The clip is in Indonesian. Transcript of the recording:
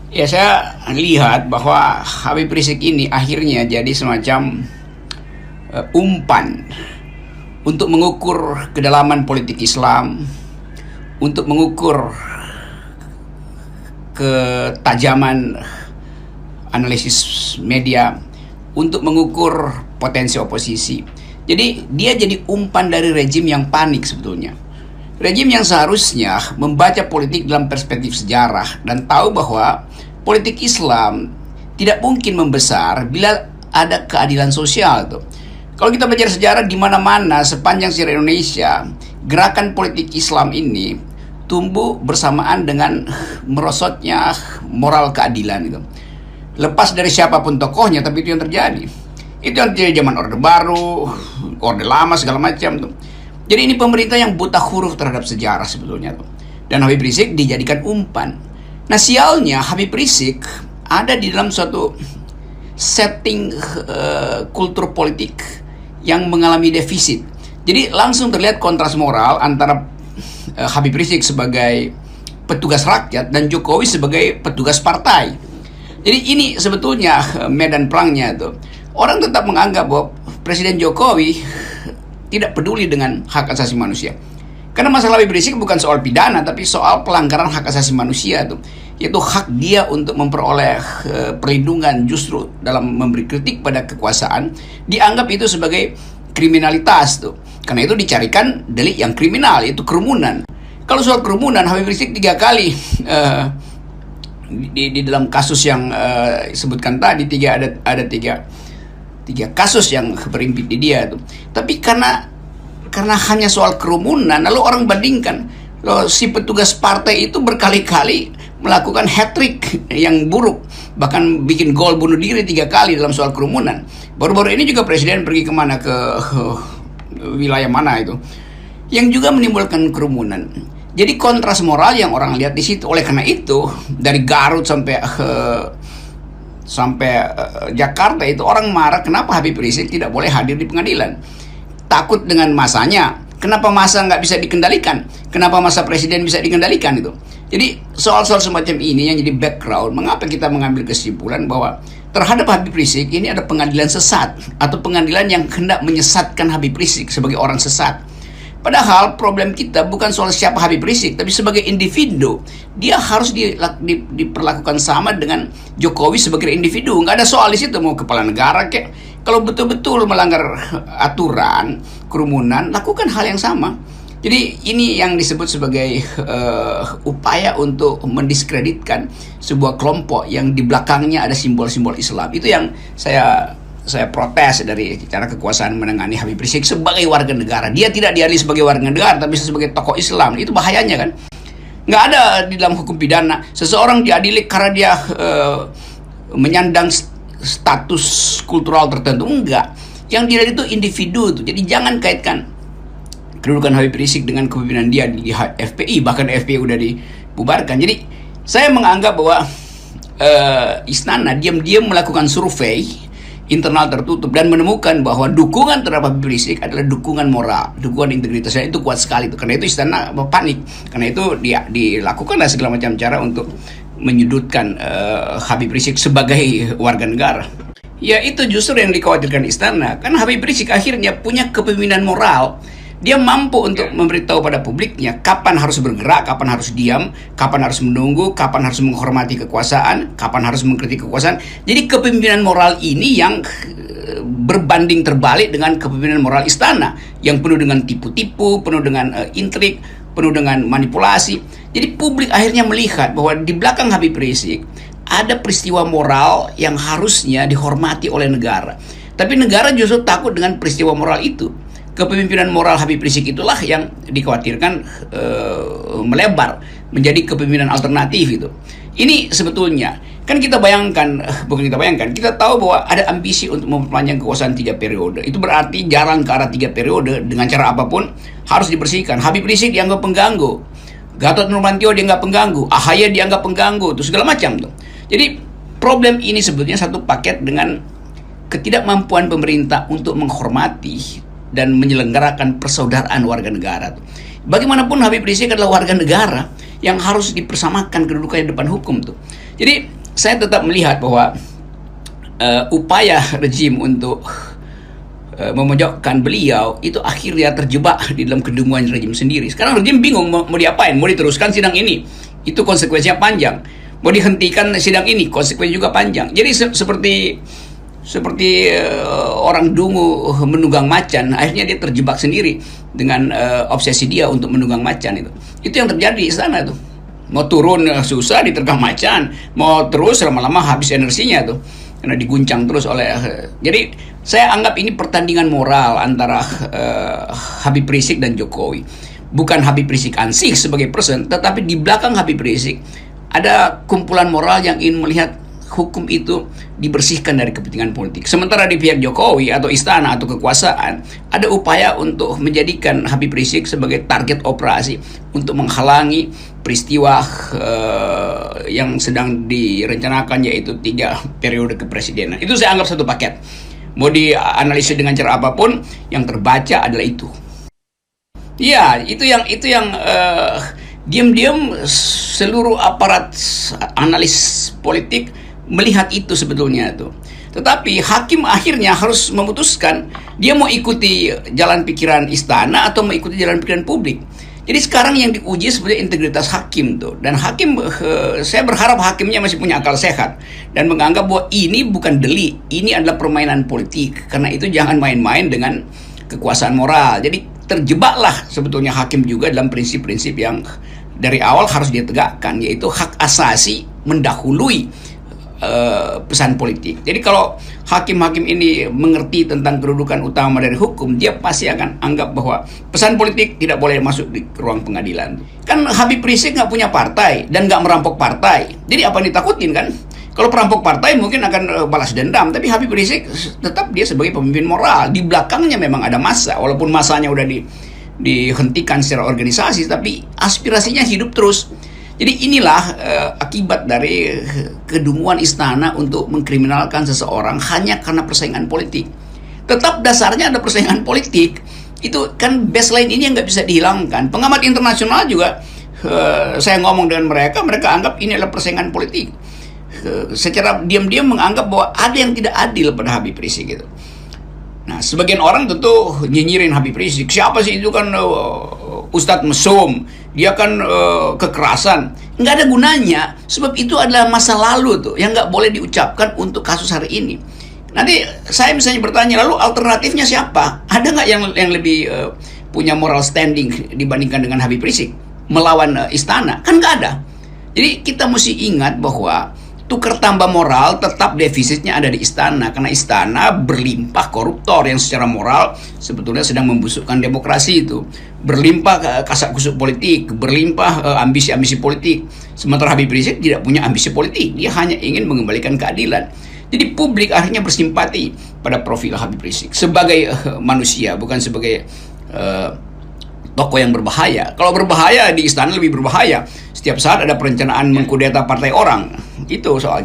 Ya, saya lihat bahwa Habib Rizik ini akhirnya jadi semacam umpan untuk mengukur kedalaman politik Islam, untuk mengukur ketajaman analisis media, untuk mengukur potensi oposisi. Jadi dia jadi umpan dari rejim yang panik sebetulnya. Rejim yang seharusnya membaca politik dalam perspektif sejarah dan tahu bahwa politik Islam tidak mungkin membesar bila ada keadilan sosial tuh. Kalau kita belajar sejarah di mana-mana sepanjang sejarah Indonesia, gerakan politik Islam ini tumbuh bersamaan dengan merosotnya moral keadilan itu. Lepas dari siapapun tokohnya, tapi itu yang terjadi. Itu yang terjadi zaman Orde Baru, Orde Lama, segala macam tuh. Jadi ini pemerintah yang buta huruf terhadap sejarah sebetulnya tuh. Dan Habib Rizik dijadikan umpan. Nah, sialnya Habib Rizik ada di dalam suatu setting kultur politik yang mengalami defisit. Jadi langsung terlihat kontras moral antara Habib Rizik sebagai petugas rakyat dan Jokowi sebagai petugas partai. Jadi ini sebetulnya medan perangnya tuh. Orang tetap menganggap bahwa Presiden Jokowi tidak peduli dengan hak asasi manusia. Karena masalah Habib Rizik bukan soal pidana, tapi soal pelanggaran hak asasi manusia tuh, yaitu hak dia untuk memperoleh perlindungan. Justru dalam memberi kritik pada kekuasaan dianggap itu sebagai kriminalitas tuh. Karena itu dicarikan delik yang kriminal, yaitu kerumunan. Kalau soal kerumunan, Habib Rizik 3 kali di dalam kasus yang sebutkan tadi, ada tiga kasus yang berimpit di dia tuh. Tapi karena hanya soal kerumunan, lalu orang bandingkan, loh, si petugas partai itu berkali-kali melakukan hat-trick yang buruk, bahkan bikin gol bunuh diri 3 kali dalam soal kerumunan. Baru-baru ini juga presiden pergi kemana, ke wilayah mana itu, yang juga menimbulkan kerumunan. Jadi kontras moral yang orang lihat di situ. Oleh karena itu, dari Garut sampai Jakarta itu orang marah kenapa Habib Rizik tidak boleh hadir di pengadilan. Takut dengan masanya. Kenapa masa nggak bisa dikendalikan? Kenapa masa presiden bisa dikendalikan itu? Jadi soal-soal semacam ini yang jadi background. Mengapa kita mengambil kesimpulan bahwa terhadap Habib Rizik ini ada pengadilan sesat, atau pengadilan yang hendak menyesatkan Habib Rizik sebagai orang sesat. Padahal problem kita bukan soal siapa Habib Rizik, tapi sebagai individu. Dia harus diperlakukan sama dengan Jokowi sebagai individu. Nggak ada soal di situ mau kepala negara kek. Kalau betul-betul melanggar aturan kerumunan, lakukan hal yang sama. Jadi ini yang disebut sebagai upaya untuk mendiskreditkan sebuah kelompok yang di belakangnya ada simbol-simbol Islam. Itu yang saya protes dari cara kekuasaan menangani Habib Rizik sebagai warga negara. Dia tidak diadili sebagai warga negara, tapi sebagai tokoh Islam. Itu bahayanya kan. Nggak ada di dalam hukum pidana seseorang diadili karena dia menyandang status kultural tertentu. Enggak. Yang diadili itu individu tuh. Jadi jangan kaitkan kedudukan Habib Rizik dengan kepemimpinan dia di FPI. Bahkan FPI udah dibubarkan. Jadi saya menganggap bahwa Istana diam-diam melakukan survei internal tertutup dan menemukan bahwa dukungan terhadap Habib Rizik adalah dukungan moral, dukungan integritas, dan itu kuat sekali tuh. Karena itu Istana panik. Karena itu dia dilakukan segala macam cara untuk menyudutkan Habib Rizik sebagai warga negara. Ya, itu justru yang dikhawatirkan Istana. Karena Habib Rizik akhirnya punya kepemimpinan moral. Dia mampu untuk memberitahu pada publiknya kapan harus bergerak, kapan harus diam, kapan harus menunggu, kapan harus menghormati kekuasaan, kapan harus mengkritik kekuasaan. Jadi kepemimpinan moral ini yang berbanding terbalik dengan kepemimpinan moral Istana yang penuh dengan tipu-tipu, penuh dengan intrik, penuh dengan manipulasi. Jadi publik akhirnya melihat bahwa di belakang Habib Rizik ada peristiwa moral yang harusnya dihormati oleh negara. Tapi negara justru takut dengan peristiwa moral itu. Kepemimpinan moral Habib Rizik itulah yang dikhawatirkan melebar menjadi kepemimpinan alternatif itu. Ini sebetulnya kan kita tahu bahwa ada ambisi untuk memperpanjang kekuasaan 3 periode. Itu berarti jalan ke arah 3 periode dengan cara apapun harus dibersihkan. Habib Rizik dianggap pengganggu, Gatot Nurmantio dianggap pengganggu, AHY dianggap pengganggu, itu segala macam tuh. Jadi problem ini sebetulnya satu paket dengan ketidakmampuan pemerintah untuk menghormati dan menyelenggarakan persaudaraan warga negara. Bagaimanapun Habib Rizik adalah warga negara yang harus dipersamakan kedudukannya di depan hukum tuh. Jadi saya tetap melihat bahwa upaya rejim untuk memojokkan beliau itu akhirnya terjebak di dalam kedunguan rejim sendiri. Sekarang rejim bingung mau diapain, mau diteruskan sidang ini, itu konsekuensinya panjang. Mau dihentikan sidang ini, konsekuensinya juga panjang. Jadi seperti orang dungu menunggang macan, akhirnya dia terjebak sendiri dengan obsesi dia untuk menunggang macan itu. Itu yang terjadi di sana tuh. Mau turun susah ditergang macan, mau terus lama-lama habis energinya tuh. Karena diguncang terus oleh jadi saya anggap ini pertandingan moral antara Habib Rizik dan Jokowi. Bukan Habib Rizik ansih sebagai person, tetapi di belakang Habib Rizik ada kumpulan moral yang ingin melihat hukum itu dibersihkan dari kepentingan politik. Sementara di pihak Jokowi atau istana atau kekuasaan ada upaya untuk menjadikan Habib Rizik sebagai target operasi untuk menghalangi peristiwa yang sedang direncanakan, yaitu 3 periode kepresidenan. Itu saya anggap satu paket. Mau dianalisis dengan cara apapun, yang terbaca adalah itu. Ya, itu yang diam-diam seluruh aparat analis politik melihat itu sebetulnya tuh. Tetapi hakim akhirnya harus memutuskan dia mau ikuti jalan pikiran istana atau mau ikuti jalan pikiran publik. Jadi sekarang yang diuji sebenarnya integritas hakim tuh. Dan hakim, saya berharap hakimnya masih punya akal sehat dan menganggap bahwa ini bukan delik, ini adalah permainan politik. Karena itu jangan main-main dengan kekuasaan moral. Jadi terjebaklah sebetulnya hakim juga dalam prinsip-prinsip yang dari awal harus dia tegakkan, yaitu hak asasi mendahului pesan politik. Jadi kalau hakim-hakim ini mengerti tentang kedudukan utama dari hukum, dia pasti akan anggap bahwa pesan politik tidak boleh masuk di ruang pengadilan. Kan Habib Rizik nggak punya partai dan nggak merampok partai. Jadi apa yang ditakutin kan? Kalau perampok partai mungkin akan balas dendam, tapi Habib Rizik tetap dia sebagai pemimpin moral. Di belakangnya memang ada massa, walaupun massanya udah dihentikan secara organisasi, tapi aspirasinya hidup terus. Jadi inilah akibat dari kedunguan istana untuk mengkriminalkan seseorang hanya karena persaingan politik. Tetap dasarnya ada persaingan politik. Itu kan baseline ini yang nggak bisa dihilangkan. Pengamat internasional juga, saya ngomong dengan mereka anggap ini adalah persaingan politik. Secara diam-diam menganggap bahwa ada yang tidak adil pada Habib Rizik gitu. Nah, sebagian orang tentu nyinyirin Habib Rizik. Siapa sih itu kan Ustadz Mesum, dia kan kekerasan. Nggak ada gunanya, sebab itu adalah masa lalu tuh yang nggak boleh diucapkan untuk kasus hari ini. Nanti saya misalnya bertanya, lalu alternatifnya siapa? Ada nggak yang lebih punya moral standing dibandingkan dengan Habib Rizik melawan istana? Kan nggak ada. Jadi kita mesti ingat bahwa tukar tambah moral tetap defisitnya ada di istana, karena istana berlimpah koruptor yang secara moral sebetulnya sedang membusukkan demokrasi itu, berlimpah kasak kusuk politik, berlimpah ambisi-ambisi politik. Sementara Habib Rizik tidak punya ambisi politik, dia hanya ingin mengembalikan keadilan. Jadi publik akhirnya bersimpati pada profil Habib Rizik sebagai manusia, bukan sebagai tokoh yang berbahaya. Kalau berbahaya di istana lebih berbahaya. Setiap saat ada perencanaan mengkudeta partai orang. Itu soalnya.